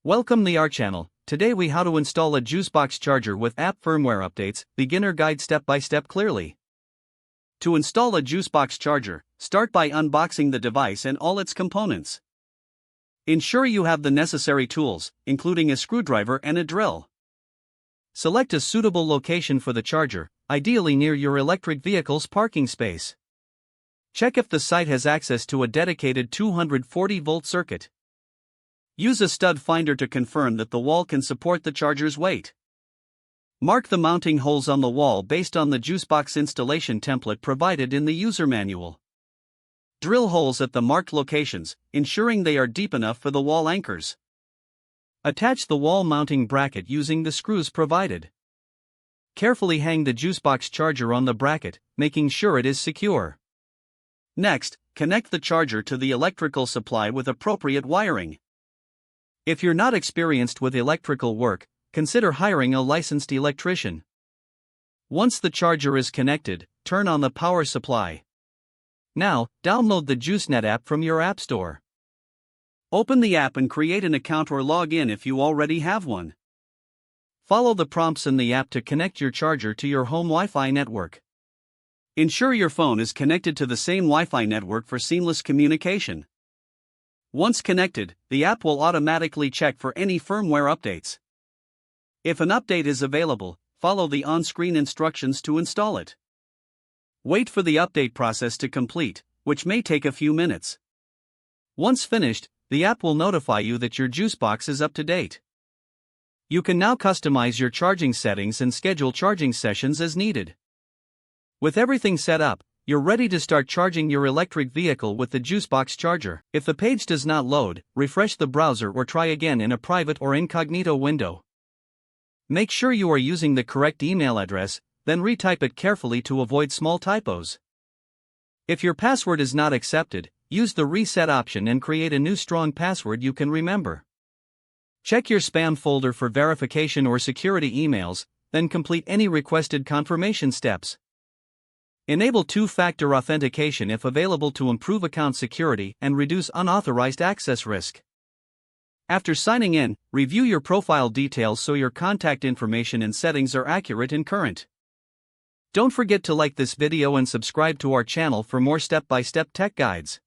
Welcome to our channel. Today we how to install a JuiceBox charger with app firmware updates, beginner guide step by step clearly. To install a JuiceBox charger, start by unboxing the device and all its components. Ensure you have the necessary tools, including a screwdriver and a drill. Select a suitable location for the charger, ideally near your electric vehicle's parking space. Check if the site has access to a dedicated 240-volt circuit. Use a stud finder to confirm that the wall can support the charger's weight. Mark the mounting holes on the wall based on the JuiceBox installation template provided in the user manual. Drill holes at the marked locations, ensuring they are deep enough for the wall anchors. Attach the wall mounting bracket using the screws provided. Carefully hang the JuiceBox charger on the bracket, making sure it is secure. Next, connect the charger to the electrical supply with appropriate wiring. If you're not experienced with electrical work, consider hiring a licensed electrician. Once the charger is connected, turn on the power supply. Now, download the JuiceNet app from your app store. Open the app and create an account or log in if you already have one. Follow the prompts in the app to connect your charger to your home Wi-Fi network. Ensure your phone is connected to the same Wi-Fi network for seamless communication. Once connected, the app will automatically check for any firmware updates. If an update is available, follow the on-screen instructions to install it. Wait for the update process to complete, which may take a few minutes. Once finished, the app will notify you that your JuiceBox is up to date. You can now customize your charging settings and schedule charging sessions as needed. With everything set up, you're ready to start charging your electric vehicle with the JuiceBox charger. If the page does not load, refresh the browser or try again in a private or incognito window. Make sure you are using the correct email address, then retype it carefully to avoid small typos. If your password is not accepted, use the reset option and create a new strong password you can remember. Check your spam folder for verification or security emails, then complete any requested confirmation steps. Enable two-factor authentication if available to improve account security and reduce unauthorized access risk. After signing in, review your profile details so your contact information and settings are accurate and current. Don't forget to like this video and subscribe to our channel for more step-by-step tech guides.